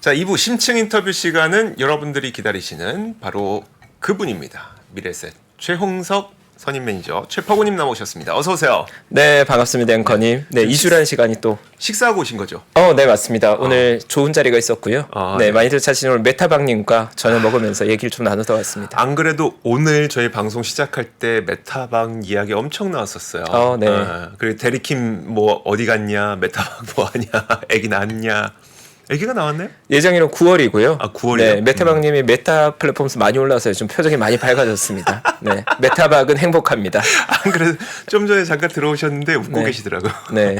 자, 2부 심층 인터뷰 시간은 여러분들이 기다리시는 바로 그분입니다. 미래셋 최홍석 선임 매니저 최퍼구님 나오셨습니다. 어서 오세요. 네, 반갑습니다, 앵커님. 네, 2주라는 시간이 또. 식사하고 오신 거죠? 네, 맞습니다. 오늘 좋은 자리가 있었고요. 네, 네. 많이들 찾으신 오늘 메타방님과 저녁 먹으면서 얘기를 좀 나누다 왔습니다. 안 그래도 오늘 저희 방송 시작할 때 메타방 이야기 엄청 나왔었어요. 네. 그리고 대리킴 뭐 어디 갔냐, 메타방 뭐 하냐, 애기 낳았냐. 애기가 나왔나요? 예정일은 9월이고요. 9월이요? 네, 메타방님이 메타 플랫폼에서 많이 올라와서 좀 표정이 많이 밝아졌습니다. 네, 메타방은 행복합니다. 안 그래도 좀 전에 잠깐 들어오셨는데 웃고 네. 계시더라고요. 네.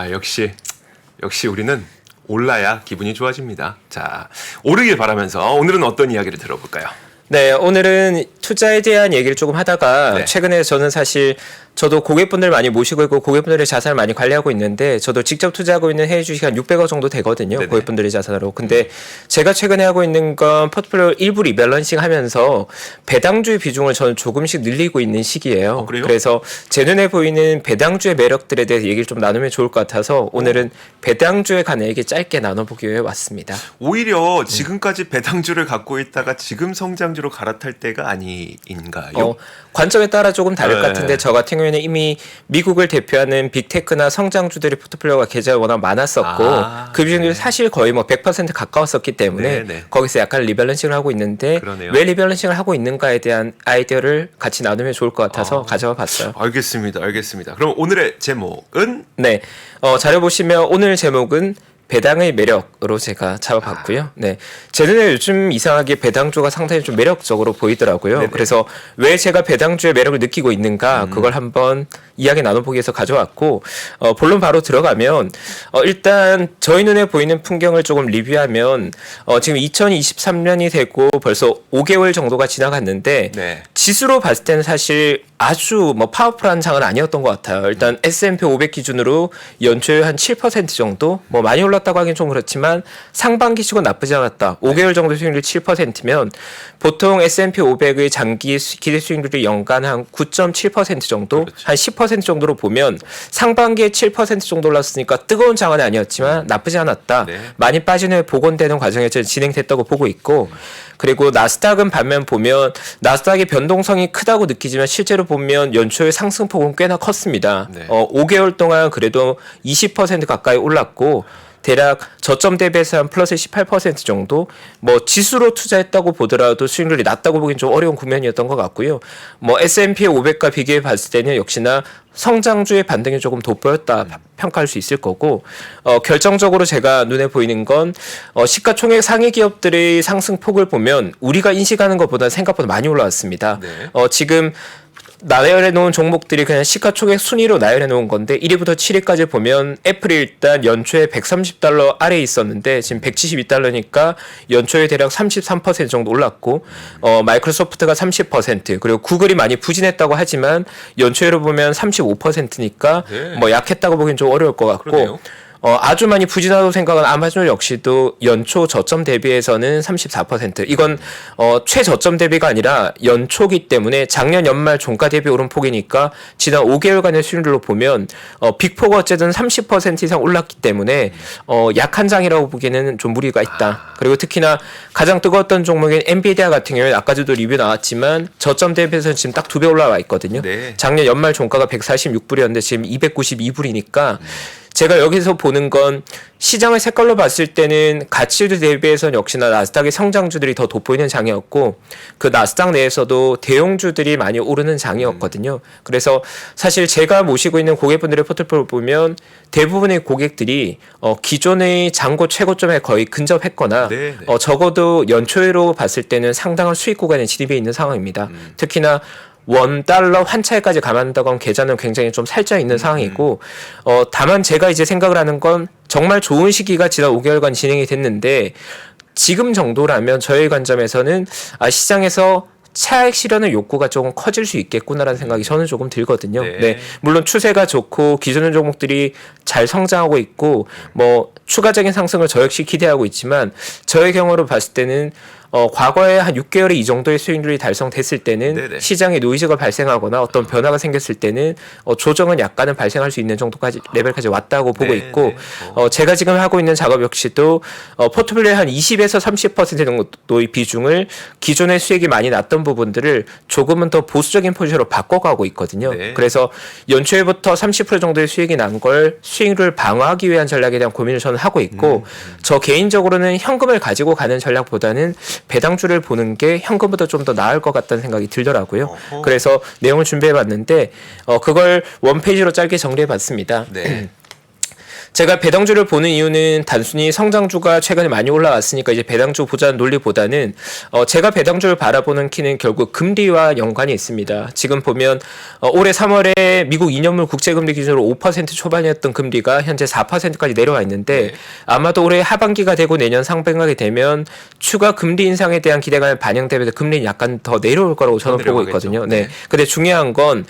역시 우리는 올라야 기분이 좋아집니다. 자, 오르길 바라면서 오늘은 어떤 이야기를 들어볼까요? 네, 오늘은 투자에 대한 얘기를 조금 하다가 네. 최근에 저는 사실 저도 고객분들 많이 모시고 있고 고객분들의 자산을 많이 관리하고 있는데 저도 직접 투자하고 있는 해외 주식이 한 600억 정도 되거든요. 네네. 고객분들의 자산으로. 근데 제가 최근에 하고 있는 건 포트폴리오 일부 리밸런싱 하면서 배당주의 비중을 저는 조금씩 늘리고 있는 시기예요. 그래요? 그래서 제 눈에 보이는 배당주의 매력들에 대해서 얘기를 좀 나누면 좋을 것 같아서 오늘은 배당주에 관한 얘기 짧게 나눠보기 위해 왔습니다. 오히려 지금까지 배당주를 갖고 있다가 지금 성장주로 갈아탈 때가 아닌가요? 관점에 따라 조금 다를 것 네. 같은데 저 같은 경우에는 이미 미국을 대표하는 빅테크나 성장주들의 포트폴리오가 계좌에 워낙 많았었고 그 비중들이 사실 거의 뭐 100% 가까웠었기 때문에 네. 거기서 약간 리밸런싱을 하고 있는데 그러네요. 왜 리밸런싱을 하고 있는가에 대한 아이디어를 같이 나누면 좋을 것 같아서 가져와 봤어요. 알겠습니다. 그럼 오늘의 제목은 네, 자료 보시면 오늘 제목은 배당의 매력으로 제가 잡아봤고요. 네, 제 눈에 요즘 이상하게 배당주가 상당히 좀 매력적으로 보이더라고요. 네네. 그래서 왜 제가 배당주의 매력을 느끼고 있는가 그걸 한번 이야기 나눠보기 위해서 가져왔고 본론 바로 들어가면 일단 저희 눈에 보이는 풍경을 조금 리뷰하면 지금 2023년이 되고 벌써 5개월 정도가 지나갔는데 네. 지수로 봤을 때는 사실 아주 뭐 파워풀한 장은 아니었던 것 같아요. 일단 S&P 500 기준으로 연초에 한 7% 정도 뭐 많이 올랐다고 하긴 좀 그렇지만 상반기 치고 나쁘지 않았다. 5개월 정도 수익률이 7%면 보통 S&P 500의 장기 기대 수익률이 연간 한 9.7% 정도, 그렇죠. 한 10% 정도로 보면 상반기에 7% 정도 올랐으니까 뜨거운 장은 아니었지만 나쁘지 않았다. 네. 많이 빠진 후에 복원되는 과정에서 진행됐다고 보고 있고 그리고 나스닥은 반면 보면 나스닥의 변동성이 크다고 느끼지만 실제로 보면 연초에 상승폭은 꽤나 컸습니다. 네. 5개월 동안 그래도 20% 가까이 올랐고 대략 저점 대비해서 한 플러스 18% 정도 뭐 지수로 투자했다고 보더라도 수익률이 낮다고 보기엔 좀 어려운 국면이었던 것 같고요. 뭐 S&P 500과 비교해 봤을 때는 역시나 성장주의 반등이 조금 돋보였다 평가할 수 있을 거고 결정적으로 제가 눈에 보이는 건 시가총액 상위 기업들의 상승폭을 보면 우리가 인식하는 것보다 생각보다 많이 올라왔습니다. 네. 지금 나열해 놓은 종목들이 그냥 시가총액 순위로 나열해 놓은 건데 1위부터 7위까지 보면 애플이 일단 연초에 $130 아래에 있었는데 지금 $172니까 연초에 대략 33% 정도 올랐고 마이크로소프트가 30% 그리고 구글이 많이 부진했다고 하지만 연초에로 보면 35%니까 네. 뭐 약했다고 보기엔 좀 어려울 것 같고 그러네요. 아주 많이 부진하다고 생각은 아마존 역시도 연초 저점 대비해서는 34%. 이건 최저점 대비가 아니라 연초기 때문에 작년 연말 종가 대비 오른 폭이니까 지난 5개월간의 수익률로 보면 빅4가 어쨌든 30% 이상 올랐기 때문에 약한 장이라고 보기에는 좀 무리가 있다. 그리고 특히나 가장 뜨거웠던 종목인 엔비디아 같은 경우에는 아까도 리뷰 나왔지만 저점 대비해서는 지금 딱 2배 올라와 있거든요. 네. 작년 연말 종가가 146불이었는데 지금 292불이니까 제가 여기서 보는 건 시장의 색깔로 봤을 때는 가치를 대비해서는 역시나 나스닥의 성장주들이 더 돋보이는 장이었고 그 나스닥 내에서도 대형주들이 많이 오르는 장이었거든요. 그래서 사실 제가 모시고 있는 고객분들의 포트폴리오를 보면 대부분의 고객들이 기존의 잔고 최고점에 거의 근접했거나 네. 적어도 연초로 봤을 때는 상당한 수익 구간에 진입해 있는 상황입니다. 특히나 $1 환차에까지 감안한다고 하면 계좌는 굉장히 좀 살짝 있는 상황이고 다만 제가 이제 생각을 하는 건 정말 좋은 시기가 지난 5개월간 진행이 됐는데 지금 정도라면 저의 관점에서는 시장에서 차익 실현의 욕구가 조금 커질 수 있겠구나라는 생각이 저는 조금 들거든요. 네. 물론 추세가 좋고 기존의 종목들이 잘 성장하고 있고 뭐 추가적인 상승을 저 역시 기대하고 있지만 저의 경우로 봤을 때는 과거에 한 6개월에 이 정도의 수익률이 달성됐을 때는 네네. 시장에 노이즈가 발생하거나 어떤 변화가 생겼을 때는 조정은 약간은 발생할 수 있는 정도까지 레벨까지 왔다고 보고 네, 있고 네. 제가 지금 하고 있는 작업 역시도 포트폴리오의 한 20에서 30% 정도의 비중을 기존의 수익이 많이 났던 부분들을 조금은 더 보수적인 포지션으로 바꿔가고 있거든요. 네. 그래서 연초에부터 30% 정도의 수익이 난 걸 수익률을 방어하기 위한 전략에 대한 고민을 저는 하고 있고 저 개인적으로는 현금을 가지고 가는 전략보다는 배당주를 보는 게 현금보다 좀 더 나을 것 같다는 생각이 들더라고요. 어허. 그래서 내용을 준비해봤는데 그걸 원페이지로 짧게 정리해봤습니다. 네. 제가 배당주를 보는 이유는 단순히 성장주가 최근에 많이 올라왔으니까 이제 배당주 보자는 논리보다는 제가 배당주를 바라보는 키는 결국 금리와 연관이 있습니다. 지금 보면 올해 3월에 미국 2년물 국채금리 기준으로 5% 초반이었던 금리가 현재 4%까지 내려와 있는데 네. 아마도 올해 하반기가 되고 내년 상반기가 되면 추가 금리 인상에 대한 기대감이 반영되면서 금리는 약간 더 내려올 거라고 저는 보고 내려가겠죠. 있거든요. 네. 네. 근데 중요한 건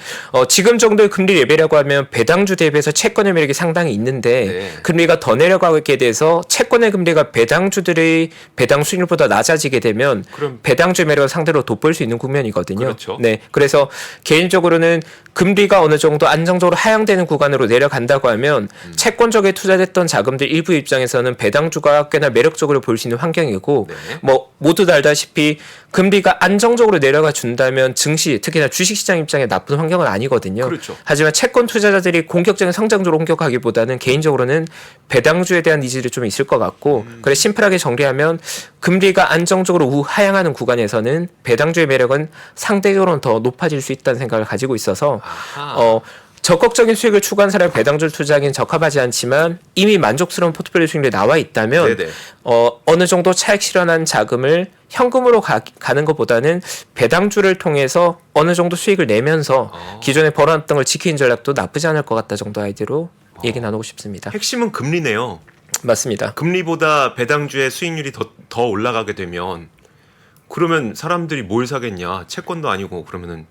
지금 정도의 금리 레벨이라고 하면 배당주 대비해서 채권의 매력이 상당히 있는데 네. 금리가 더 내려가게 돼서 채권의 금리가 배당주들의 배당 수익률보다 낮아지게 되면 그럼 배당주 매력을 상대로 돋볼 수 있는 국면이거든요. 그렇죠. 네, 그래서 개인적으로는 금리가 어느 정도 안정적으로 하향되는 구간으로 내려간다고 하면 채권 쪽에 투자됐던 자금들 일부 입장에서는 배당주가 꽤나 매력적으로 볼 수 있는 환경이고 네. 뭐 모두 다 알다시피 금리가 안정적으로 내려가 준다면 증시 특히나 주식시장 입장에 나쁜 환경은 아니거든요. 그렇죠. 하지만 채권 투자자들이 공격적인 성장주로 옮겨가기보다는 개인적으로는 배당주에 대한 니즈들이 좀 있을 것 같고 그래 심플하게 정리하면 금리가 안정적으로 우하향하는 구간에서는 배당주의 매력은 상대적으로는 더 높아질 수 있다는 생각을 가지고 있어서 아하. 적극적인 수익을 추구한 사람이 배당주를 투자하기는 적합하지 않지만 이미 만족스러운 포트폴리오 수익률이 나와 있다면 네네. 어느 정도 차익 실현한 자금을 현금으로 가는 것보다는 배당주를 통해서 어느 정도 수익을 내면서 기존에 벌어놨던 걸 지키는 전략도 나쁘지 않을 것 같다 정도 아이디어로 얘기 나누고 싶습니다. 핵심은 금리네요. 맞습니다. 금리보다 배당주의 수익률이 더 올라가게 되면 그러면 사람들이 뭘 사겠냐? 채권도 아니고 그러면은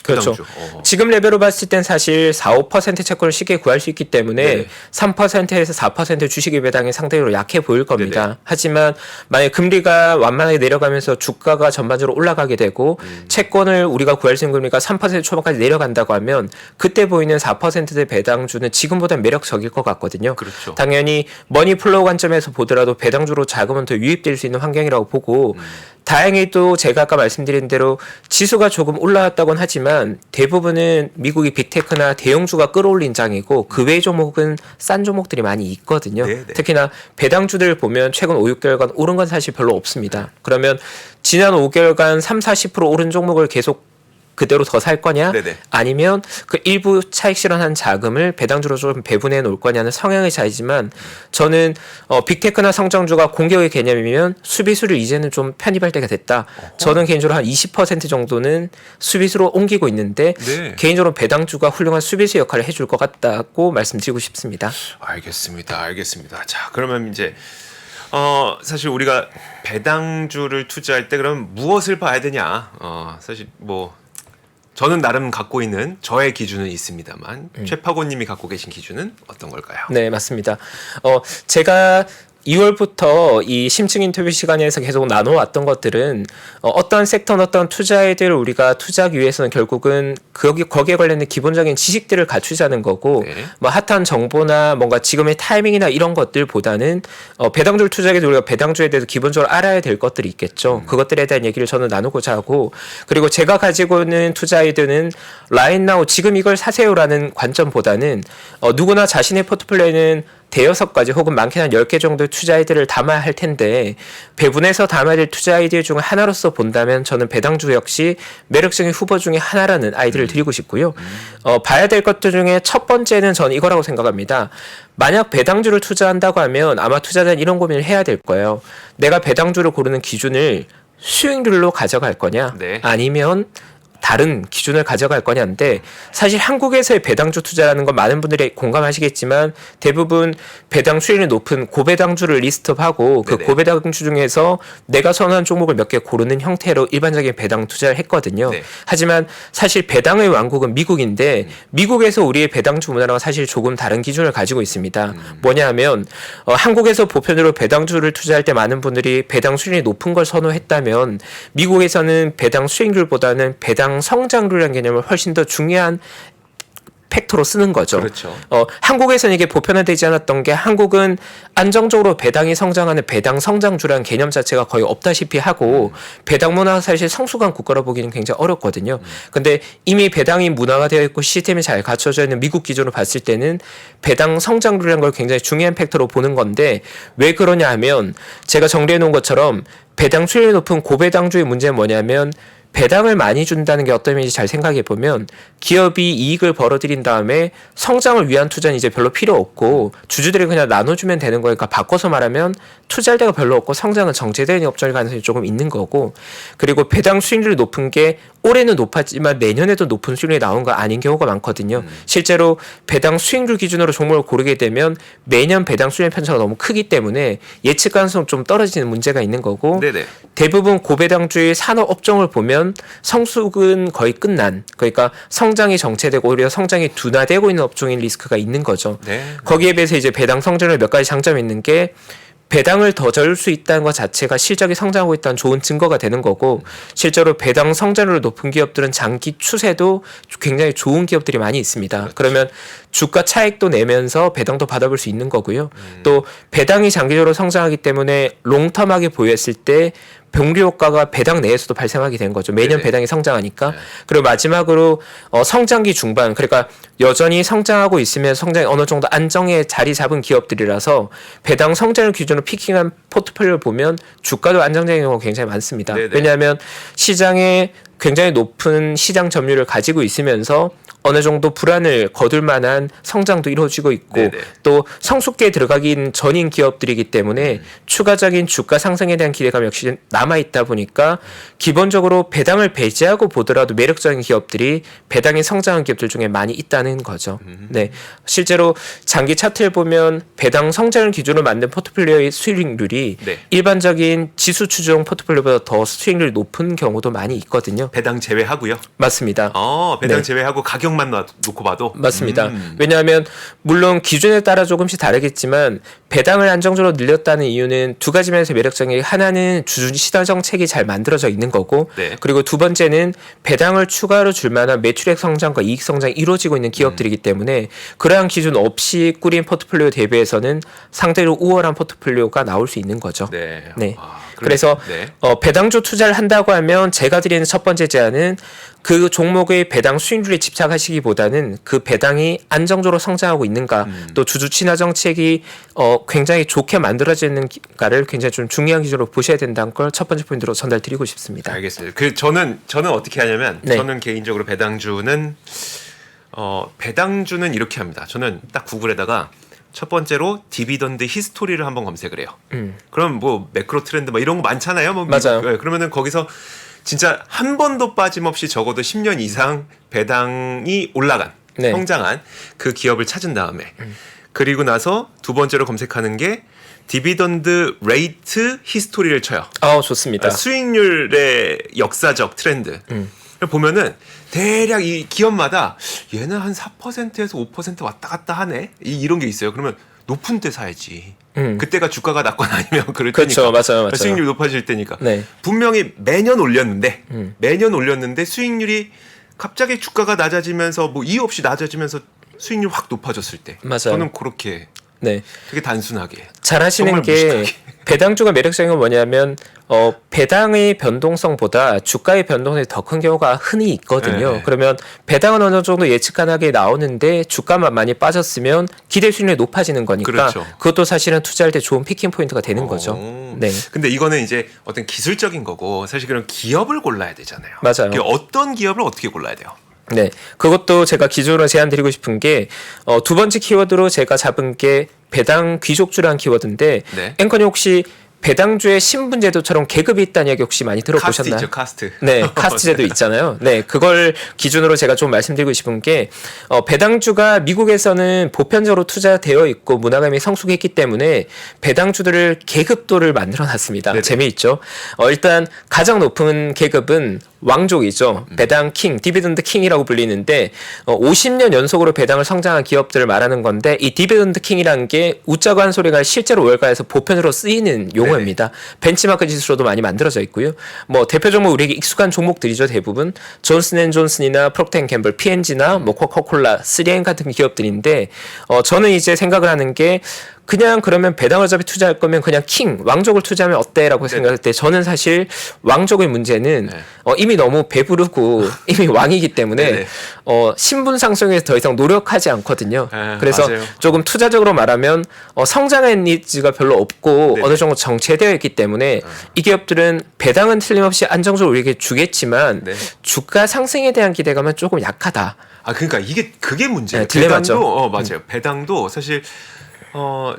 그렇죠. 배당주. 어허. 지금 레벨로 봤을 땐 사실 4~5% 채권을 쉽게 구할 수 있기 때문에 네. 3%에서 4% 주식의 배당이 상대적으로 약해 보일 겁니다. 네네. 하지만 만약 금리가 완만하게 내려가면서 주가가 전반적으로 올라가게 되고 채권을 우리가 구할 수 있는 금리가 3% 초반까지 내려간다고 하면 그때 보이는 4%대 배당주는 지금보다 매력적일 것 같거든요. 그렇죠. 당연히 머니플로우 관점에서 보더라도 배당주로 자금은 더 유입될 수 있는 환경이라고 보고 다행히도 제가 아까 말씀드린 대로 지수가 조금 올라왔다고는 하지만 대부분은 미국이 빅테크나 대형주가 끌어올린 장이고 그 외 종목은 싼 종목들이 많이 있거든요. 네네. 특히나 배당주들 보면 최근 5~6개월간 오른 건 사실 별로 없습니다. 그러면 지난 5개월간 3~40% 오른 종목을 계속 그대로 더 살 거냐 네네. 아니면 그 일부 차익 실현한 자금을 배당주로 좀 배분해 놓을 거냐는 성향의 차이지만 저는 빅테크나 성장주가 공격의 개념이면 수비수를 이제는 좀 편입할 때가 됐다. 저는 개인적으로 한 20% 정도는 수비수로 옮기고 있는데 네. 개인적으로 배당주가 훌륭한 수비수 역할을 해줄 것 같다고 말씀드리고 싶습니다. 알겠습니다. 자, 그러면 이제 사실 우리가 배당주를 투자할 때 그럼 무엇을 봐야 되냐? 사실 뭐 저는 나름 갖고 있는 저의 기준은 있습니다만 최파고님이 갖고 계신 기준은 어떤 걸까요? 네, 맞습니다. 제가 2월부터 이 심층 인터뷰 시간에서 계속 나눠왔던 것들은 어떤 섹터, 어떤 투자에들 우리가 투자하기 위해서는 결국은 거기에 관련된 기본적인 지식들을 갖추자는 거고 네. 뭐 핫한 정보나 뭔가 지금의 타이밍이나 이런 것들보다는 배당주를 투자하기 위해서 우리가 배당주에 대해서 기본적으로 알아야 될 것들이 있겠죠. 그것들에 대한 얘기를 저는 나누고자 하고 그리고 제가 가지고 있는 투자 아이디어는 라인나우 지금 이걸 사세요라는 관점보다는 누구나 자신의 포트폴리오에는 대여섯 가지 혹은 많게는 한 10개 정도의 투자 아이디어를 담아야 할 텐데 배분해서 담아야 될 투자 아이디어 중 하나로서 본다면 저는 배당주 역시 매력적인 후보 중에 하나라는 아이디어를 드리고 싶고요. 봐야 될 것들 중에 첫 번째는 저는 이거라고 생각합니다. 만약 배당주를 투자한다고 하면 아마 투자자는 이런 고민을 해야 될 거예요. 내가 배당주를 고르는 기준을 수익률로 가져갈 거냐 네. 아니면 다른 기준을 가져갈 거냐인데 사실 한국에서의 배당주 투자라는 건 많은 분들이 공감하시겠지만 대부분 배당 수익률이 높은 고배당주를 리스트업하고 그 네네. 고배당주 중에서 내가 선호한 종목을 몇 개 고르는 형태로 일반적인 배당 투자를 했거든요. 네. 하지만 사실 배당의 왕국은 미국인데 미국에서 우리의 배당주 문화랑 사실 조금 다른 기준을 가지고 있습니다. 뭐냐 하면 한국에서 보편적으로 배당주를 투자할 때 많은 분들이 배당 수익률이 높은 걸 선호했다면 미국에서는 배당 수익률보다는 배당 성장률이라는 개념을 훨씬 더 중요한 팩토로 쓰는 거죠. 그렇죠. 한국에서는 이게 보편화되지 않았던 게 한국은 안정적으로 배당이 성장하는 배당 성장주라는 개념 자체가 거의 없다시피 하고 배당 문화가 사실 성숙한 국가로 보기는 굉장히 어렵거든요. 근데 이미 배당이 문화가 되어 있고 시스템이 잘 갖춰져 있는 미국 기준으로 봤을 때는 배당 성장률이라는 걸 굉장히 중요한 팩토로 보는 건데 왜 그러냐 하면 제가 정리해 놓은 것처럼 배당 수익률이 높은 고배당주의 문제는 뭐냐면 배당을 많이 준다는 게 어떤 의미인지 잘 생각해 보면 기업이 이익을 벌어들인 다음에 성장을 위한 투자는 이제 별로 필요 없고 주주들이 그냥 나눠주면 되는 거니까 바꿔서 말하면 투자할 데가 별로 없고 성장은 정체되는 업종일 가능성이 조금 있는 거고 그리고 배당 수익률이 높은 게 올해는 높았지만 내년에도 높은 수익률이 나온 거 아닌 경우가 많거든요. 실제로 배당 수익률 기준으로 종목을 고르게 되면 매년 배당 수익률 편차가 너무 크기 때문에 예측 가능성 좀 떨어지는 문제가 있는 거고 네네. 대부분 고배당주의 산업 업종을 보면 성숙은 거의 끝난 그러니까 성장이 정체되고 오히려 성장이 둔화되고 있는 업종인 리스크가 있는 거죠. 네. 거기에 비해서 이제 배당 성장률 몇 가지 장점이 있는 게 배당을 더 줄 수 있다는 것 자체가 실적이 성장하고 있다는 좋은 증거가 되는 거고 실제로 배당 성장률이 높은 기업들은 장기 추세도 굉장히 좋은 기업들이 많이 있습니다. 그렇죠. 그러면 주가 차익도 내면서 배당도 받아볼 수 있는 거고요. 또 배당이 장기적으로 성장하기 때문에 롱텀하게 보였을 때 병리 효과가 배당 내에서도 발생하게 된 거죠. 매년 네네. 배당이 성장하니까. 네. 그리고 마지막으로 성장기 중반 그러니까 여전히 성장하고 있으면 성장이 어느 정도 안정에 자리 잡은 기업들이라서 배당 성장을 기준으로 피킹한 포트폴리오를 보면 주가도 안정적인 경우가 굉장히 많습니다. 네네. 왜냐하면 시장에 굉장히 높은 시장 점유율을 가지고 있으면서 어느 정도 불안을 거둘 만한 성장도 이루어지고 있고 네네. 또 성숙기에 들어가긴 전인 기업들이기 때문에 추가적인 주가 상승에 대한 기대감 역시 남아있다 보니까 기본적으로 배당을 배제하고 보더라도 매력적인 기업들이 배당이 성장한 기업들 중에 많이 있다는 거죠. 네, 실제로 장기 차트를 보면 배당 성장을 기준으로 만든 포트폴리오의 수익률이 네. 일반적인 지수 추종 포트폴리오보다 더 수익률이 높은 경우도 많이 있거든요. 배당 제외하고요. 맞습니다. 배당 네. 제외하고 가격만 놓고 봐도 맞습니다. 왜냐하면 물론 기준에 따라 조금씩 다르겠지만 배당을 안정적으로 늘렸다는 이유는 두 가지 면에서 매력적인 게 하나는 주주 시장 정책이 잘 만들어져 있는 거고 네. 그리고 두 번째는 배당을 추가로 줄 만한 매출액 성장과 이익 성장이 이루어지고 있는 기업들이기 때문에 그러한 기준 없이 꾸린 포트폴리오 대비해서는 상대로 우월한 포트폴리오가 나올 수 있는 거죠. 네. 네. 아, 그래서 네. 배당주 투자를 한다고 하면 제가 드리는 첫 번째 제안은 그 종목의 배당 수익률에 집착하시기보다는 그 배당이 안정적으로 성장하고 있는가 또 주주 친화 정책이 굉장히 좋게 만들어져 있는가를 굉장히 좀 중요한 기준으로 보셔야 된다는 걸 첫 번째 포인트로 전달드리고 싶습니다. 알겠습니다. 저는 어떻게 하냐면 네. 저는 개인적으로 배당주는 이렇게 합니다. 저는 딱 구글에다가 첫 번째로 디비던드 히스토리를 한번 검색을 해요. 그럼 뭐 매크로 트렌드 뭐 이런 거 많잖아요. 뭐 맞아요. 네, 그러면은 거기서 진짜 한 번도 빠짐없이 적어도 10년 이상 배당이 올라간 네. 성장한 그 기업을 찾은 다음에 그리고 나서 두 번째로 검색하는 게 디비던드 레이트 히스토리를 쳐요. 좋습니다. 수익률의 역사적 트렌드. 보면은 대략 이 기업마다 얘는 한 4%에서 5% 왔다 갔다 하네. 이런 게 있어요. 그러면 높은 때 사야지. 그때가 주가가 낮거나 아니면 그럴 그렇죠. 때니까. 맞아요. 수익률이 높아질 때니까. 네. 분명히 매년 올렸는데 수익률이 갑자기 주가가 낮아지면서 뭐 이유 없이 낮아지면서 수익률 확 높아졌을 때. 맞아요. 저는 그렇게 네. 되게 단순하게. 잘 하시는 정말 게 무식하게. 배당주가 매력적인 건 뭐냐면 배당의 변동성보다 주가의 변동성이 더 큰 경우가 흔히 있거든요. 네. 그러면 배당은 어느 정도 예측 가능하게 나오는데 주가만 많이 빠졌으면 기대 수익률이 높아지는 거니까 그렇죠. 그것도 사실은 투자할 때 좋은 피킹 포인트가 되는 거죠. 네. 근데 이거는 이제 어떤 기술적인 거고 사실 그런 기업을 골라야 되잖아요. 맞아요. 어떤 기업을 어떻게 골라야 돼요? 네, 그것도 제가 기준으로 제안드리고 싶은 게 두 번째 키워드로 제가 잡은 게 배당 귀족주라는 키워드인데 네. 앵커님 혹시 배당주의 신분제도처럼 계급이 있다는 이야기 혹시 많이 카스트 들어보셨나요? 있죠, 카스트. 네, 카스트제도 있잖아요. 네, 그걸 기준으로 제가 좀 말씀드리고 싶은 게 배당주가 미국에서는 보편적으로 투자되어 있고 문화감이 성숙했기 때문에 배당주들을 계급도를 만들어놨습니다. 네네. 재미있죠. 일단 가장 높은 계급은 왕족이죠. 배당 킹, 디비던드 킹이라고 불리는데 50년 연속으로 배당을 성장한 기업들을 말하는 건데 이 디비던드 킹이라는 게 웃자고 한 소리가 실제로 월가에서 보편으로 쓰이는 용어입니다. 벤치마크 지수로도 많이 만들어져 있고요. 뭐 대표 종목 우리에게 익숙한 종목들이죠. 대부분 존슨앤존슨이나 프록트앤갬블, P&G나 뭐 코카콜라, 3M 같은 기업들인데 저는 이제 생각을 하는 게 그냥 그러면 배당을 어차피 투자할 거면 그냥 킹, 왕족을 투자하면 어때라고 생각할 때 저는 사실 왕족의 문제는 이미 너무 배부르고 이미 왕이기 때문에 네네. 신분 상승에 더 이상 노력하지 않거든요. 그래서 맞아요. 조금 투자적으로 말하면 성장의 니즈가 별로 없고 네네. 어느 정도 정체되어 있기 때문에 이 기업들은 배당은 틀림없이 안정적으로 우리에게 주겠지만 네. 주가 상승에 대한 기대감은 조금 약하다. 아 그러니까 그게 문제예요. 네, 딜레마죠. 배당도 맞아요. 배당도 사실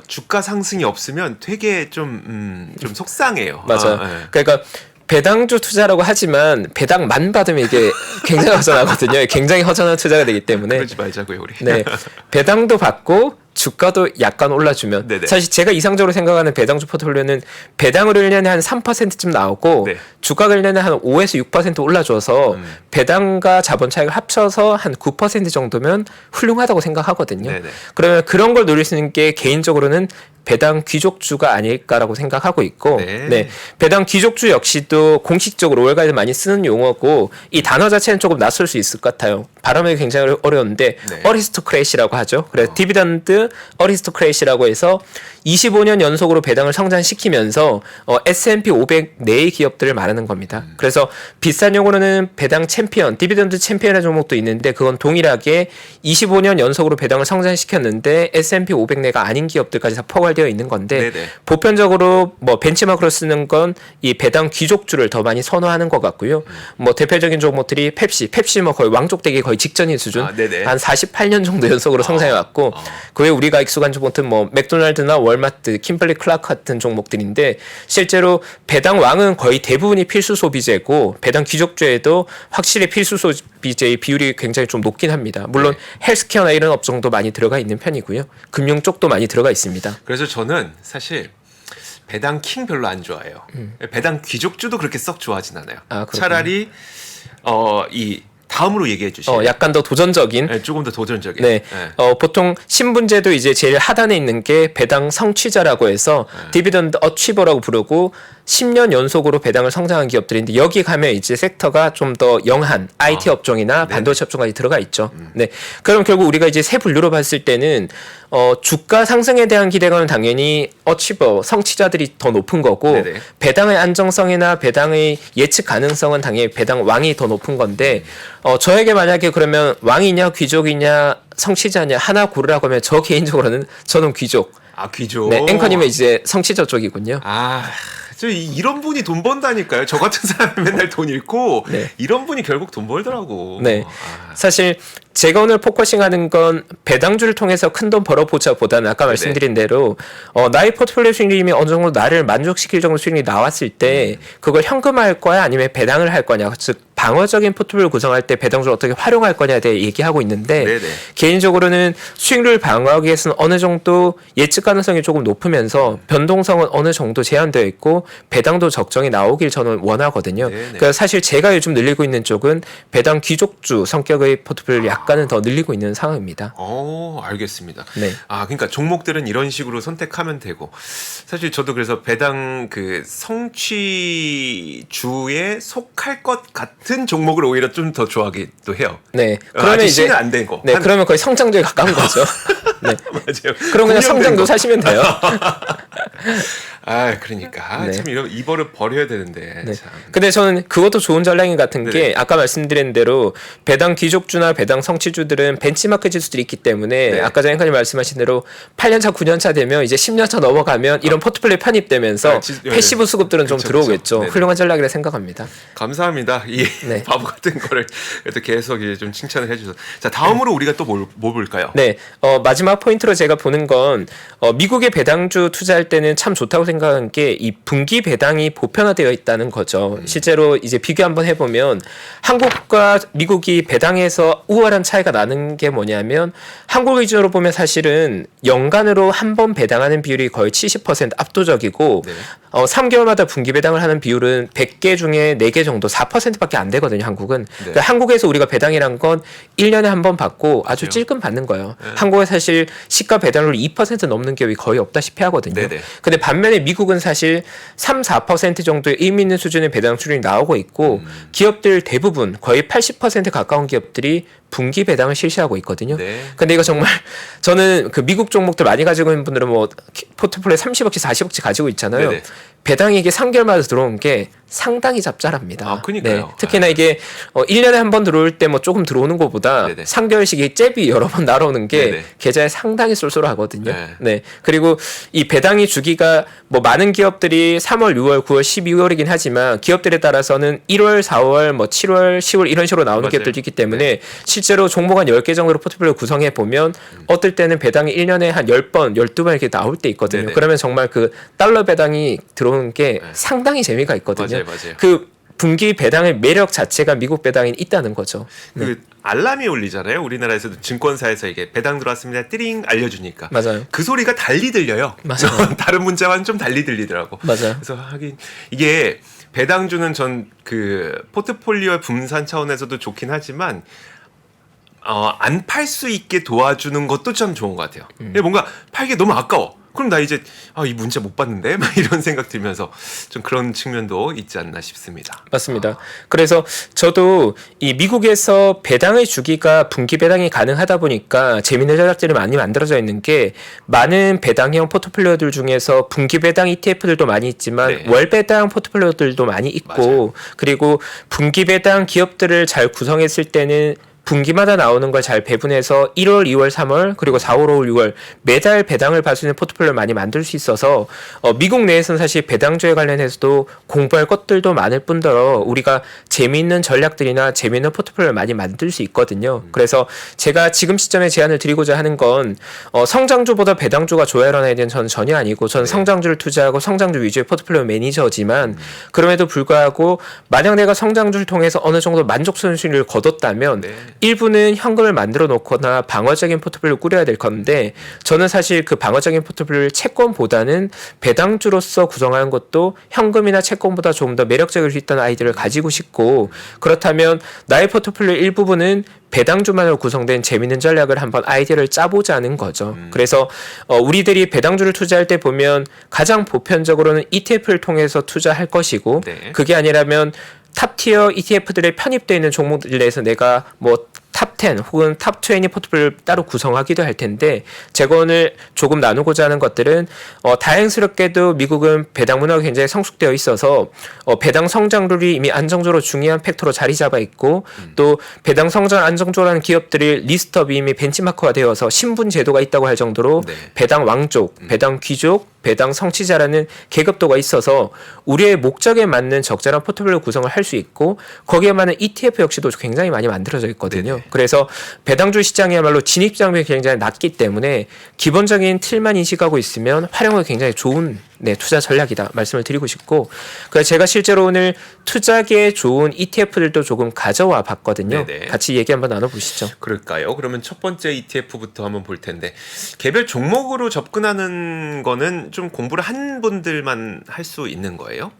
주가 상승이 없으면 되게 좀 속상해요. 맞아요. 네. 그러니까 배당주 투자라고 하지만 배당만 받으면 이게 굉장히 허전하거든요. 굉장히 허전한 투자가 되기 때문에 그러지 말자고요, 우리. 네, 배당도 받고 주가도 약간 올라주면 네네. 사실 제가 이상적으로 생각하는 배당주 포트폴리오는 배당으로 1년에 한 3%쯤 나오고 네. 주가가 1년에 한 5에서 6% 올라줘서 배당과 자본 차익을 합쳐서 한 9% 정도면 훌륭하다고 생각하거든요. 네네. 그러면 그런 걸 노릴 수 있는 게 개인적으로는 배당 귀족주가 아닐까라고 생각하고 있고 네. 배당 귀족주 역시도 공식적으로 월가에서 많이 쓰는 용어고 이 단어 자체는 조금 낯설 수 있을 것 같아요. 발음이 굉장히 어려운데 네. 어리스토크레시라고 하죠. 그래서 디비던드 어리스토크레시라고 해서 25년 연속으로 배당을 성장시키면서 S&P 500 내의 기업들을 말하는 겁니다. 그래서 비싼 용어로는 배당 챔피언, 디비던드 챔피언이라는 종목도 있는데 그건 동일하게 25년 연속으로 배당을 성장시켰는데 S&P 500 내가 아닌 기업들까지 다 포괄되어 있는 건데 네네. 보편적으로 뭐 벤치마크로 쓰는 건 이 배당 귀족주를 더 많이 선호하는 것 같고요. 뭐 대표적인 종목들이 펩시 뭐 거의 왕족되기 거의 직전인 수준. 네네. 한 48년 정도 연속으로 성장해 왔고 그 외에 우리가 익숙한 종목들은 뭐 맥도날드나 월마트, 킴벌리 클라크 같은 종목들인데 실제로 배당 왕은 거의 대부분이 필수 소비재고 배당 귀족주에도 확실히 필수 소비재의 비율이 굉장히 좀 높긴 합니다. 물론 헬스케어나 이런 업종도 많이 들어가 있는 편이고요. 금융 쪽도 많이 들어가 있습니다. 그래서 저는 사실 배당 킹 별로 안 좋아해요. 배당 귀족주도 그렇게 썩 좋아하진 않아요. 아, 그렇군요. 차라리 이 다음으로 얘기해 주시죠. 약간 더 도전적인 네, 조금 더 도전적인. 네. 보통 신분제도 이제 제일 하단에 있는 게 배당 성취자라고 해서 디비던드 어치버라고 부르고 10년 연속으로 배당을 성장한 기업들인데 여기 가면 이제 섹터가 좀 더 영한 IT 업종이나 반도체 업종까지 들어가 있죠. 네. 그럼 결국 우리가 이제 세 분류로 봤을 때는 주가 상승에 대한 기대감은 당연히 어치버 성취자들이 더 높은 거고 네네. 배당의 안정성이나 배당의 예측 가능성은 당연히 배당 왕이 더 높은 건데 저에게 만약에 그러면 왕이냐 귀족이냐 성취자냐 하나 고르라고 하면 저 개인적으로는 저는 귀족. 아 귀족. 네, 앵커님은 이제 성취자 쪽이군요. 이런 분이 돈 번다니까요. 저 같은 사람이 맨날 돈 잃고 네. 이런 분이 결국 돈 벌더라고. 네. 사실 제가 오늘 포커싱하는 건 배당주를 통해서 큰 돈 벌어보자 보다는 아까 말씀드린 대로 나의 포트폴리오 수익률이 어느 정도 나를 만족시킬 정도 수익률이 나왔을 때 그걸 현금화할 거야 아니면 배당을 할 거냐. 즉 방어적인 포트폴리오 구성할 때 배당주를 어떻게 활용할 거냐에 대해 얘기하고 있는데 네네. 개인적으로는 수익률을 방어하기 위해서는 어느 정도 예측 가능성이 조금 높으면서 변동성은 어느 정도 제한되어 있고 배당도 적정히 나오길 저는 원하거든요. 네네. 그래서 사실 제가 요즘 늘리고 있는 쪽은 배당 귀족주 성격의 포트폴리오를 약간은 더 늘리고 있는 상황입니다. 알겠습니다. 네. 그러니까 종목들은 이런 식으로 선택하면 되고 사실 저도 그래서 배당 그 성취주에 속할 것 같은 종목을 오히려 좀 더 좋아하기도 해요. 네. 그러면 이제 C는 안 되고. 네, 그러면 거의 성장주에 가까운 거죠. 네. 맞아요. 그럼 그냥 공룡된 성장도 거. 사시면 돼요. 그러니까 네. 참 이런 이 버릇 버려야 되는데. 네. 참. 근데 저는 그것도 좋은 전략인 같은 게 네네. 아까 말씀드린 대로 배당 귀족주나 배당 성취주들은 벤치마크 지수들이 있기 때문에 네. 아까 전에 앵커님 말씀하신 대로 8년차, 9년차 되면 이제 10년차 넘어가면 이런 포트폴리오 편입되면서 패시브 수급들은 좀 그쵸, 들어오겠죠. 그쵸. 훌륭한 전략이라 생각합니다. 감사합니다. 이 네. 바보 같은 거를 또 계속 이제 좀 칭찬을 해주셔서. 자 다음으로 우리가 또 뭐 볼까요? 네, 마지막 포인트로 제가 보는 건 미국의 배당주 투자할 때는 참 좋다고 생각합니다. 생각한 게 이 분기 배당이 보편화되어 있다는 거죠. 실제로 이제 비교 한번 해보면 한국과 미국이 배당에서 우월한 차이가 나는 게 뭐냐면 한국 기준으로 보면 사실은 연간으로 한 번 배당하는 비율이 거의 70% 압도적이고 네. 3개월마다 분기 배당을 하는 비율은 100개 중에 4개 정도 4%밖에 안 되거든요. 한국은. 네. 그러니까 한국에서 우리가 배당이란 건 1년에 한 번 받고 아주 그렇죠. 찔끔 받는 거예요. 네. 한국에 사실 시가 배당률이 2% 넘는 기업이 거의 없다시피 하거든요. 네네. 근데 반면에 미국은 사실 3, 4% 정도의 의미 있는 수준의 배당 수준이 나오고 있고 기업들 대부분 거의 80% 가까운 기업들이 분기 배당을 실시하고 있거든요. 네. 근데 이거 정말 저는 그 미국 종목들 많이 가지고 있는 분들은 뭐 포트폴리오에 30억치, 40억치 가지고 있잖아요. 네네. 배당이 이게 3개월마다 들어온 게 상당히 짭짤합니다. 아, 그러니까요. 특히나 이게 1년에 한 번 들어올 때 뭐 조금 들어오는 것보다 네네. 3개월씩 이 잽이 여러 번 날아오는 게 네네. 계좌에 상당히 쏠쏠하거든요. 네. 네. 그리고 이 배당이 주기가 뭐 많은 기업들이 3월, 6월, 9월, 12월이긴 하지만 기업들에 따라서는 1월, 4월, 뭐 7월, 10월 이런 식으로 나오는 맞아요. 기업들도 있기 때문에 실제로 종목 한 10개 정도로 포트폴리오 구성해 보면 어떨 때는 배당이 1년에 한 10번, 12번 이렇게 나올 때 있거든요. 네네. 그러면 정말 그 달러 배당이 들어오는 게 네. 상당히 재미가 있거든요. 맞아요. 그 분기 배당의 매력 자체가 미국 배당이 있다는 거죠. 그 알람이 울리잖아요. 우리나라에서도 증권사에서 이게 배당 들어왔습니다. 띠링 알려주니까. 맞아요. 그 소리가 달리 들려요. 맞아요. 다른 문자와는 좀 달리 들리더라고. 맞아요. 그래서 하긴 이게 배당주는 전 그 포트폴리오 분산 차원에서도 좋긴 하지만 안 팔 수 있게 도와주는 것도 참 좋은 것 같아요. 근데 뭔가 팔기 너무 아까워. 그럼 나 이제 이 문자 못 받는데 막 이런 생각 들면서 좀 그런 측면도 있지 않나 싶습니다. 맞습니다. 그래서 저도 이 미국에서 배당의 주기가 분기 배당이 가능하다 보니까 재미있는 전략들이 많이 만들어져 있는 게 많은 배당형 포트폴리오들 중에서 분기 배당 ETF들도 많이 있지만 네. 월 배당 포트폴리오들도 많이 있고 맞아요. 그리고 분기 배당 기업들을 잘 구성했을 때는 분기마다 나오는 걸 잘 배분해서 1월, 2월, 3월 그리고 4월, 5월, 6월 매달 배당을 받을 수 있는 포트폴리오를 많이 만들 수 있어서 미국 내에서는 사실 배당주에 관련해서도 공부할 것들도 많을 뿐더러 우리가 재미있는 전략들이나 재미있는 포트폴리오를 많이 만들 수 있거든요. 그래서 제가 지금 시점에 제안을 드리고자 하는 건 성장주보다 배당주가 좋아라는 아이디어는 저는 전혀 아니고 저는 성장주를 투자하고 성장주 위주의 포트폴리오 매니저지만 그럼에도 불구하고 만약 내가 성장주를 통해서 어느 정도 만족스러운 수익을 거뒀다면 네. 일부는 현금을 만들어 놓거나 방어적인 포트폴리오를 꾸려야 될 건데 저는 사실 그 방어적인 포트폴리오를 채권보다는 배당주로서 구성하는 것도 현금이나 채권보다 조금 더 매력적일 수 있다는 아이디어를 가지고 싶고 그렇다면 나의 포트폴리오 일부분은 배당주만으로 구성된 재밌는 전략을 한번 아이디어를 짜보자는 거죠. 그래서 우리들이 배당주를 투자할 때 보면 가장 보편적으로는 ETF를 통해서 투자할 것이고 네. 그게 아니라면 탑티어 ETF들에 편입되어 있는 종목들 내에서 내가 뭐 탑10 혹은 탑20 포트폴리오를 따로 구성하기도 할 텐데 제가 오늘 조금 나누고자 하는 것들은 다행스럽게도 미국은 배당 문화가 굉장히 성숙되어 있어서 배당 성장률이 이미 안정적으로 중요한 팩터로 자리 잡아 있고 또 배당 성장 안정적으로라는 기업들이 리스트업이 이미 벤치마크가 되어서 신분 제도가 있다고 할 정도로 네. 배당 왕족, 배당 귀족, 배당 성취자라는 계급도가 있어서 우리의 목적에 맞는 적절한 포트폴리오 구성을 할 수 있고 거기에 맞는 ETF 역시도 굉장히 많이 만들어져 있거든요. 네네. 그래서 배당주 시장이야말로 진입 장벽이 굉장히 낮기 때문에 기본적인 틀만 인식하고 있으면 활용하기 굉장히 좋은 투자 전략이다 말씀을 드리고 싶고 그래서 제가 실제로 오늘 투자기에 좋은 ETF들도 조금 가져와 봤거든요. 네네. 같이 얘기 한번 나눠보시죠. 그럴까요? 그러면 첫 번째 ETF부터 한번 볼 텐데 개별 종목으로 접근하는 거는 좀 공부를 한 분들만 할 수 있는 거예요?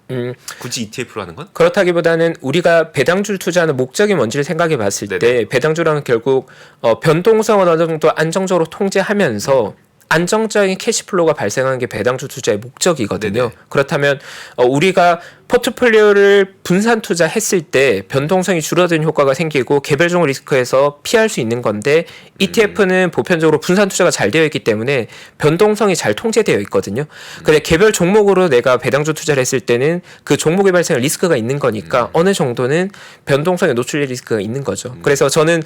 굳이 ETF로 하는 건? 그렇다기보다는 우리가 배당주를 투자하는 목적이 뭔지를 생각해 봤을 네네. 때 배당주라는 결국 변동성을 어느 정도 안정적으로 통제하면서 안정적인 캐시플로우가 발생하는 게 배당주 투자의 목적이거든요. 네네. 그렇다면 우리가 포트폴리오를 분산 투자했을 때 변동성이 줄어드는 효과가 생기고 개별 종목 리스크에서 피할 수 있는 건데 ETF는 보편적으로 분산 투자가 잘 되어 있기 때문에 변동성이 잘 통제되어 있거든요. 근데 개별 종목으로 내가 배당주 투자를 했을 때는 그 종목에 발생할 리스크가 있는 거니까 어느 정도는 변동성에 노출될 리스크가 있는 거죠. 그래서 저는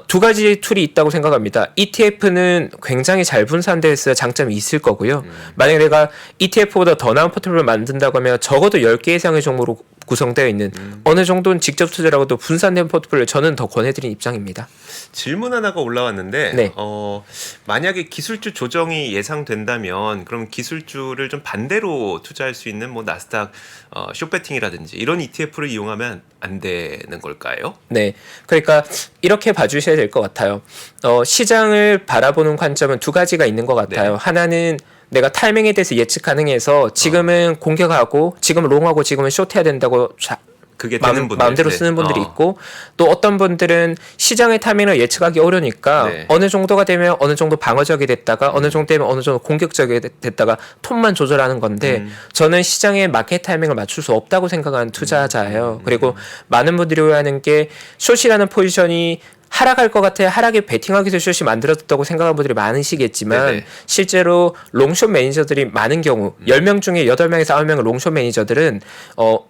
두 가지 툴이 있다고 생각합니다. ETF는 굉장히 잘 분산되어 있어야 장점이 있을 거고요. 만약에 내가 ETF보다 더 나은 포트폴리오를 만든다고 하면 적어도 10개 이상의 종목으로 구성되어 있는 어느 정도는 직접 투자라고도 분산된 포트폴리오 저는 더 권해드린 입장입니다. 질문 하나가 올라왔는데 네. 만약에 기술주 조정이 예상된다면 그럼 기술주를 좀 반대로 투자할 수 있는 뭐 나스닥 숏배팅이라든지 이런 ETF를 이용하면 안 되는 걸까요? 네, 그러니까 이렇게 봐주셔야 될 것 같아요. 시장을 바라보는 관점은 두 가지가 있는 것 같아요. 네. 하나는 내가 타이밍에 대해서 예측 가능해서 지금은 공격하고 지금은 롱하고 지금은 숏해야 된다고 그게 되는 분들 마음대로 네. 쓰는 분들이 있고 또 어떤 분들은 시장의 타이밍을 예측하기 어려우니까 네. 어느 정도가 되면 어느 정도 방어적이 됐다가 어느 정도 되면 어느 정도 공격적이 됐다가 톤만 조절하는 건데 저는 시장의 마켓 타이밍을 맞출 수 없다고 생각하는 투자자예요. 그리고 많은 분들이 오해하는 게 숏이라는 포지션이 하락할 것 같아 하락에 베팅하기 위해서 숏이 만들어졌다고 생각하는 분들이 많으시겠지만 네네. 실제로 롱숏 매니저들이 많은 경우 10명 중에 8명에서 9명의 롱숏 매니저들은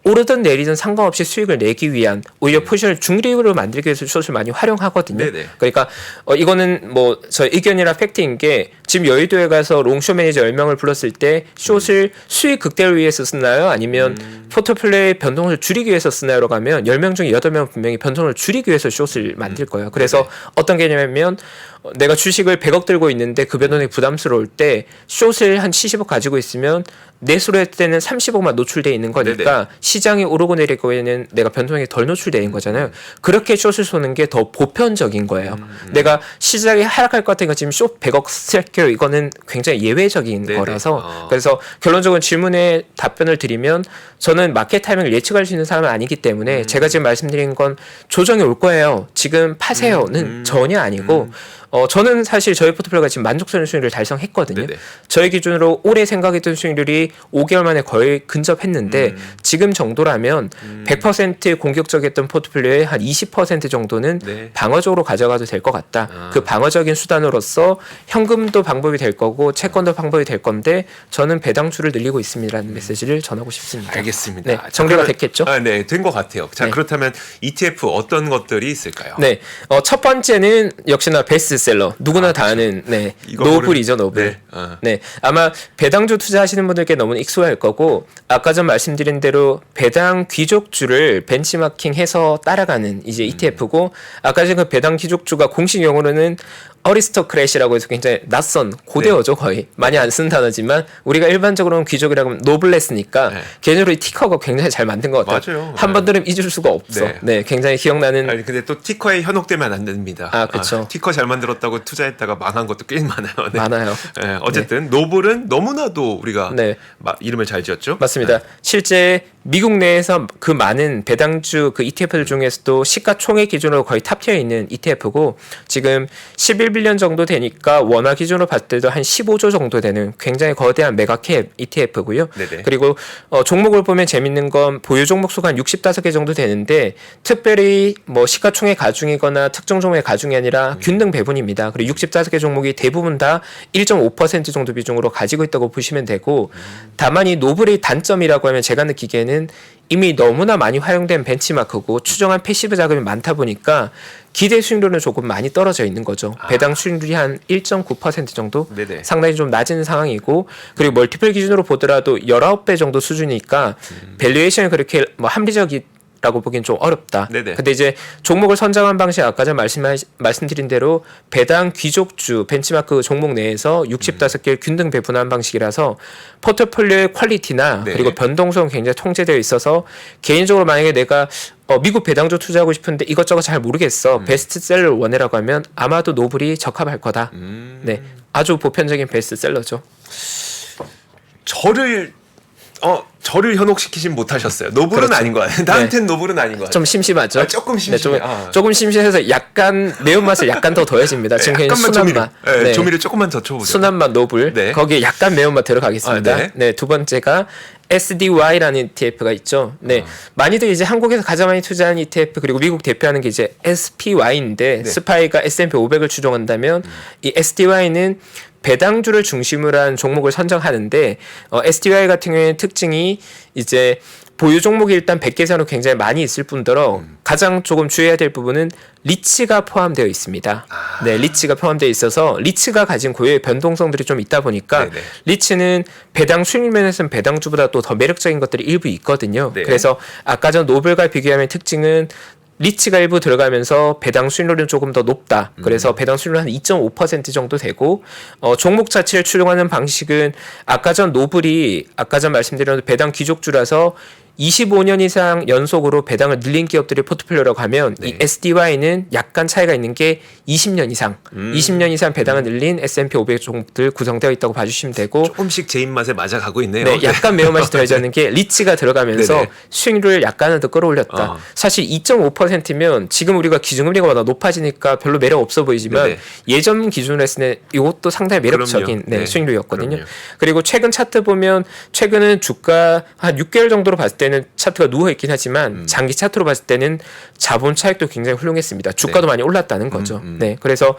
오르든 내리든 상관없이 수익을 내기 위한 오히려 포지션을 중립으로 만들기 위해서 숏을 많이 활용하거든요. 네네. 그러니까 이거는 뭐 저 의견이나 팩트인 게 지금 여의도에 가서 롱숏 매니저 10명을 불렀을 때 숏을 수익 극대를 위해서 쓰나요? 아니면 포트폴리오의 변동을 줄이기 위해서 쓰나요라고 하면 10명 중에 8명은 분명히 변동을 줄이기 위해서 숏을 만들 거예요. 그래서 어떤 개념이냐면 내가 주식을 100억 들고 있는데 그 변동이 부담스러울 때 숏을 한 70억 가지고 있으면 내수로 할 때는 30억만 노출되어 있는 거니까 네네. 시장이 오르고 내리고에는 내가 변동에 덜 노출되어 있는 거잖아요. 그렇게 숏을 쏘는 게 더 보편적인 거예요. 내가 시장이 하락할 것 같으니까 지금 숏 100억 쓸게요. 이거는 굉장히 예외적인 네네. 거라서 그래서 결론적으로 질문에 답변을 드리면 저는 마켓 타이밍을 예측할 수 있는 사람은 아니기 때문에 제가 지금 말씀드린 건 조정이 올 거예요. 지금 파세요는 전혀 아니고 저는 사실 저희 포트폴리오가 지금 만족스러운 수익률을 달성했거든요. 네네. 저희 기준으로 올해 생각했던 수익률이 5개월 만에 거의 근접했는데 지금 정도라면 100% 공격적이었던 포트폴리오의 한 20% 정도는 네. 방어적으로 가져가도 될 것 같다. 그 방어적인 수단으로서 현금도 방법이 될 거고 채권도 방법이 될 건데 저는 배당주를 늘리고 있습니다라는 메시지를 전하고 싶습니다. 알겠습니다. 네, 정리가 됐겠죠? 네, 된 것 같아요. 자, 네. 그렇다면 ETF 어떤 것들이 있을까요? 네, 첫 번째는 역시나 베스트셀러 누구나 다 아는 네 이거 노블이죠 노블. 네, 네, 아마 배당주 투자하시는 분들께 너무 익숙할 거고 아까 전 말씀드린 대로 배당 귀족주를 벤치마킹해서 따라가는 이제 ETF고 아까 전에 그 배당 귀족주가 공식 용어로는 어리스토크래시라고 해서 굉장히 낯선 고대어죠 거의 많이 안 쓴 단어지만 우리가 일반적으로는 귀족이라고 하면 노블레스니까 네. 개념으로 이 티커가 굉장히 잘 만든 것 같아요. 맞아요. 한 네. 번 들으면 잊을 수가 없어. 네. 네, 굉장히 기억나는. 아니 근데 또 티커에 현혹되면 안 됩니다. 아, 그쵸. 티커 잘 만들었다고 투자했다가 망한 것도 꽤 많아요. 네. 많아요. 네, 어쨌든 노블은 너무나도 우리가 네. 이름을 잘 지었죠. 맞습니다. 네. 실제 미국 내에서 그 많은 배당주 그 ETF들 중에서도 시가총액 기준으로 거의 탑티어에 있는 ETF고 지금 11빌리언 정도 되니까 원화 기준으로 봤을 때도 한 15조 정도 되는 굉장히 거대한 메가캡 ETF고요. 네네. 그리고 종목을 보면 재밌는 건 보유 종목 수가 한 65개 정도 되는데 특별히 뭐 시가총액 가중이거나 특정 종목의 가중이 아니라 균등 배분입니다. 그리고 65개 종목이 대부분 다 1.5% 정도 비중으로 가지고 있다고 보시면 되고 다만 이 노블의 단점이라고 하면 제가 느끼기에는 이미 너무나 많이 활용된 벤치마크고 추정한 패시브 자금이 많다 보니까 기대 수익률은 조금 많이 떨어져 있는 거죠. 배당 수익률이 한 1.9% 정도 네네. 상당히 좀 낮은 상황이고 그리고 멀티플 기준으로 보더라도 19배 정도 수준이니까 밸류에이션이 그렇게 뭐 합리적이 라고 보기엔 좀 어렵다. 네네. 근데 이제 종목을 선정한 방식 아까 전 말씀드린 대로 배당 귀족주 벤치마크 종목 내에서 65개를 균등 배분한 방식이라서 포트폴리오의 퀄리티나 네. 그리고 변동성은 굉장히 통제되어 있어서 개인적으로 만약에 내가 미국 배당주 투자하고 싶은데 이것저것 잘 모르겠어. 베스트셀러 원해라고 하면 아마도 노블이 적합할 거다. 네, 아주 보편적인 베스트셀러죠. 저를 현혹시키진 못하셨어요. 노블은 그렇죠. 아닌 것 같아요. 나한테는 노블은 아닌 것 같아요. 좀 심심하죠? 조금 심심해. 조금 심심해서 약간 매운맛을 약간 더 더해집니다. 지금 그냥 약간만 순한 조미료. 맛. 네, 조미료 조금만 더 쳐보죠. 순한 맛 노블. 네. 거기에 약간 매운맛 들어가겠습니다. 네. 두 번째가 SDY라는 ETF가 있죠. 네. 많이들 이제 한국에서 가장 많이 투자한 ETF 그리고 미국 대표하는 게 이제 SPY인데 스파이가 S&P 500을 추종한다면 이 SDY는 배당주를 중심으로 한 종목을 선정하는데 SDY 같은 경우에는 특징이 이제 보유 종목이 일단 100개 이상으로 굉장히 많이 있을 뿐더러 가장 조금 주의해야 될 부분은 리츠가 포함되어 있습니다. 네, 리츠가 포함되어 있어서 리츠가 가진 고유의 변동성들이 좀 있다 보니까 네네. 리츠는 배당 수익 면에서는 배당주보다 또 더 매력적인 것들이 일부 있거든요. 네. 그래서 아까 전 노블과 비교하면 특징은 리츠가 일부 들어가면서 배당 수익률은 조금 더 높다. 그래서 배당 수익률은 한 2.5% 정도 되고 종목 자체를 추종하는 방식은 아까 전 노블이 아까 전 말씀드린 배당 귀족주라서 25년 이상 연속으로 배당을 늘린 기업들의 포트폴리오라고 하면 이 SDY는 약간 차이가 있는 게 20년 이상, 20년 이상 배당을 늘린 S&P 500 종목들 구성되어 있다고 봐주시면 되고 조금씩 제 입맛에 맞아가고 있네요. 네, 약간 매운맛이 더해져 있는 게 리츠가 들어가면서 네네. 수익률을 약간은 더 끌어올렸다. 사실 2.5%면 지금 우리가 기준금리가 워낙 높아지니까 별로 매력 없어 보이지만 네네. 예전 기준으로 했을 때 이것도 상당히 매력적인 그럼요. 네. 수익률이었거든요. 그럼요. 그리고 최근 차트 보면 최근은 주가 한 6개월 정도로 봤을 때는 차트가 누워있긴 하지만 장기 차트로 봤을 때는 자본 차익도 굉장히 훌륭했습니다. 주가도 많이 올랐다는 거죠. 네, 그래서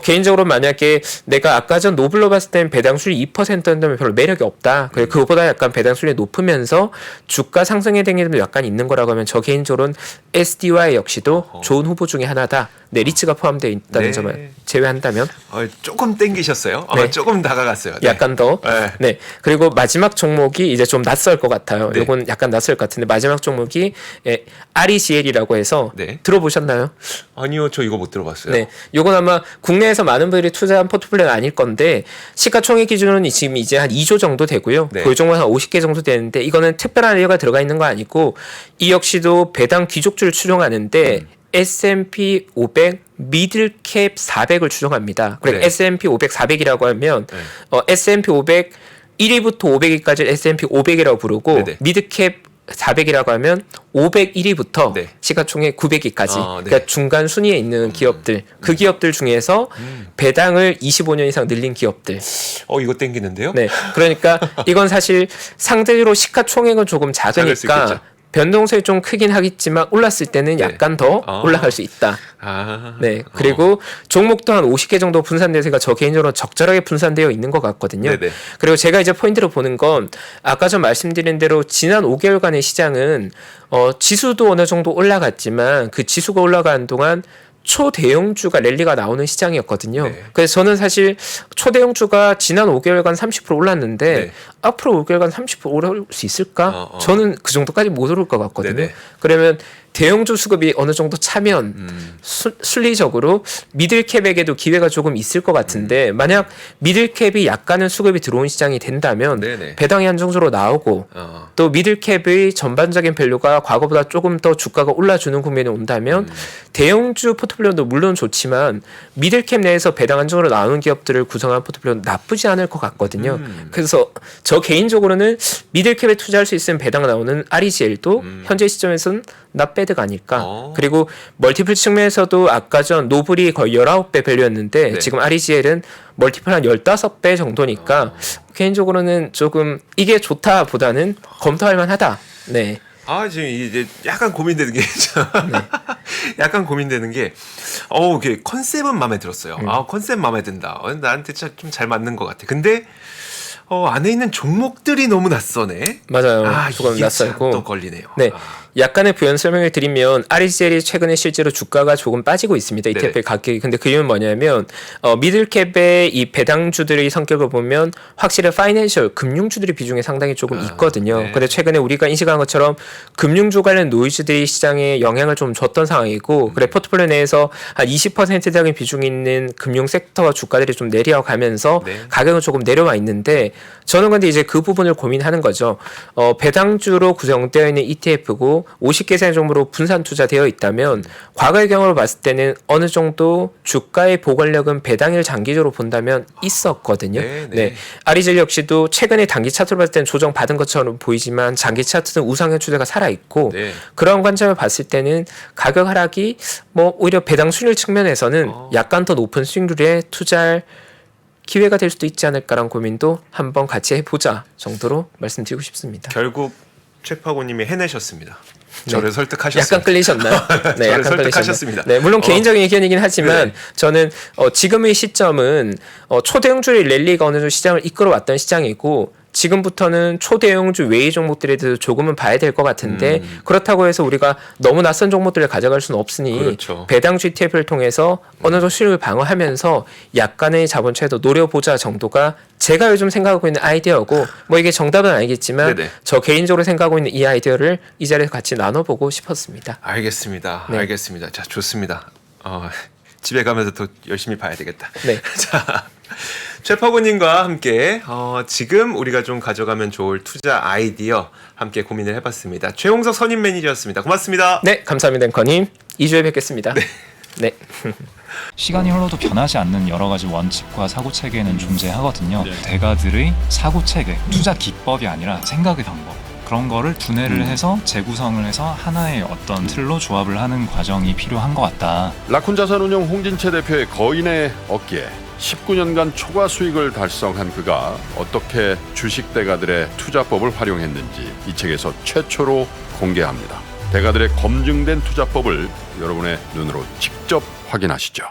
개인적으로 만약에 내가 아까 전 노블로 봤을 때는 배당 수익 2%였다면 별로 매력이 없다. 그리고 그거보다 약간 배당 수익이 높으면서 주가 상승의 댕기도 약간 있는 거라고 하면 저 개인적으로는 SDY 역시도 좋은 후보 중에 하나다. 네, 리츠가 포함되어 있다는 네. 점을 제외한다면 조금 땡기셨어요. 네. 조금 다가갔어요. 네. 약간 더. 네. 네. 그리고 마지막 종목이 이제 좀 낯설 것 같아요. 네. 요건 약간 낯설 것 같은데 마지막 종목이 REGL이라고 해서 네. 들어보셨나요? 아니요, 저 이거 못 들어봤어요. 네. 요건 아마 국내에서 많은 분들이 투자한 포트폴리오는 아닐 건데 시가총액 기준으로는 지금 이제 한 2조 정도 되고요. 네. 보유 종목 한 50개 정도 되는데 이거는 특별한 이유가 들어가 있는 거 아니고 이 역시도 배당 귀족주를 추종하는데 S&P 500 미들캡 400을 추종합니다. 그리고 네. S&P 500 400이라고 하면 네. S&P 500 1위부터 500위까지 S&P 500이라고 부르고 네네. 미드캡 400이라고 하면 501위부터 네. 시가총액 900위까지 네. 그러니까 중간 순위에 있는 기업들 그 기업들 중에서 배당을 25년 이상 늘린 기업들 이거 땡기는데요? 네 그러니까 이건 사실 상대로 시가총액은 조금 작을 수 작으니까 있겠죠. 변동성이 좀 크긴 하겠지만 올랐을 때는 네. 약간 더 올라갈 수 있다. 네. 그리고 종목도 한 50개 정도 분산돼서 저 개인적으로 적절하게 분산되어 있는 것 같거든요. 네네. 그리고 제가 이제 포인트로 보는 건 아까 전 말씀드린 대로 지난 5개월간의 시장은 지수도 어느 정도 올라갔지만 그 지수가 올라가는 동안 초대형주가 랠리가 나오는 시장이었거든요. 네. 그래서 저는 사실 초대형주가 지난 5개월간 30% 올랐는데 네. 앞으로 5개월간 30% 오를 수 있을까? 저는 그 정도까지 못 오를 것 같거든요. 네네. 그러면 대형주 수급이 어느 정도 차면 순리적으로 미들캡에게도 기회가 조금 있을 것 같은데 만약 미들캡이 약간은 수급이 들어온 시장이 된다면 네네. 배당이 안정적으로 나오고 또 미들캡의 전반적인 밸류가 과거보다 조금 더 주가가 올라주는 국면이 온다면 대형주 포트폴리오도 물론 좋지만 미들캡 내에서 배당 안정으로 나오는 기업들을 구성한 포트폴리오는 나쁘지 않을 것 같거든요. 그래서 저 개인적으로는 미들캡에 투자할 수 있으면 배당 나오는 REGL도 현재 시점에서는 낫배드가 아닐까. 그리고 멀티플 측면에서도 아까 전 노블이 거의 19배 밸류였는데 네. 지금 REGL은 멀티플 한 15배 정도니까 개인적으로는 조금 이게 좋다 보다는 검토할 만하다. 네. 지금 이제 약간 고민되는 게 약간 고민되는 게 이게 컨셉은 마음에 들었어요. 컨셉 마음에 든다. 나한테 좀 잘 맞는 것 같아. 근데 안에 있는 종목들이 너무 낯서네. 맞아요. 조금 이게 낯설고. 또 걸리네요. 네. 약간의 부연 설명을 드리면 REGL이 최근에 실제로 주가가 조금 빠지고 있습니다. ETF의 가격이. 근데 그 이유는 뭐냐면 미들캡의 이 배당주들의 성격을 보면 확실히 파이낸셜 금융주들의 비중이 상당히 조금 있거든요. 네. 근데 최근에 우리가 인식한 것처럼 금융주 관련 노이즈들이 시장에 영향을 좀 줬던 상황이고 그래 포트폴리오 내에서 한 20% 되는 비중이 있는 금융 섹터와 주가들이 좀 내려가면서 네. 가격은 조금 내려와 있는데 저는 근데 이제 그 부분을 고민하는 거죠. 배당주로 구성되어 있는 ETF고 50개 이상 종목으로 분산 투자되어 있다면 과거의 경험을 봤을 때는 어느 정도 주가의 보관력은 배당을 장기적으로 본다면 있었거든요. 네. REGL 역시도 최근에 단기 차트로 봤을 때는 조정 받은 것처럼 보이지만 장기 차트는 우상향 추세가 살아 있고 네. 그런 관점을 봤을 때는 가격 하락이 오히려 배당 수익률 측면에서는 약간 더 높은 수익률에 투자할 기회가 될 수도 있지 않을까라는 고민도 한번 같이 해보자 정도로 말씀드리고 싶습니다. 결국 최파고님이 해내셨습니다. 저를 네. 설득하셨습니다. 약간 끌리셨나요? 네, 저를 약간 설득하셨습니다. 끌리셨나요? 네, 물론 개인적인 의견이긴 하지만 네. 저는 지금의 시점은 초대형주의 랠리가 어느 정도 시장을 이끌어왔던 시장이고 지금부터는 초대형주 외의 종목들에 대해서 조금은 봐야 될 것 같은데 그렇다고 해서 우리가 너무 낯선 종목들을 가져갈 수는 없으니 그렇죠. 배당주 ETF를 통해서 어느 정도 수익을 방어하면서 약간의 자본 차이도 노려보자 정도가 제가 요즘 생각하고 있는 아이디어고 뭐 이게 정답은 아니겠지만 네네. 저 개인적으로 생각하고 있는 이 아이디어를 이 자리에서 같이 나눠보고 싶었습니다. 알겠습니다. 네. 알겠습니다. 자, 좋습니다. 집에 가면서 더 열심히 봐야 되겠다. 네. 자, 최퍼구님과 함께 지금 우리가 좀 가져가면 좋을 투자 아이디어 함께 고민을 해봤습니다. 최홍석 선임 매니저였습니다. 고맙습니다. 네, 감사합니다, 앵커님. 2주에 뵙겠습니다. 네. 시간이 흘러도 변하지 않는 여러 가지 원칙과 사고 체계는 존재하거든요. 대가들의 사고 체계, 투자 기법이 아니라 생각의 방법. 그런 거를 분해를 해서 재구성을 해서 하나의 어떤 틀로 조합을 하는 과정이 필요한 것 같다. 라쿤 자산운용 홍진채 대표의 거인의 어깨에 19년간 초과 수익을 달성한 그가 어떻게 주식 대가들의 투자법을 활용했는지 이 책에서 최초로 공개합니다. 대가들의 검증된 투자법을 여러분의 눈으로 직접 확인하시죠.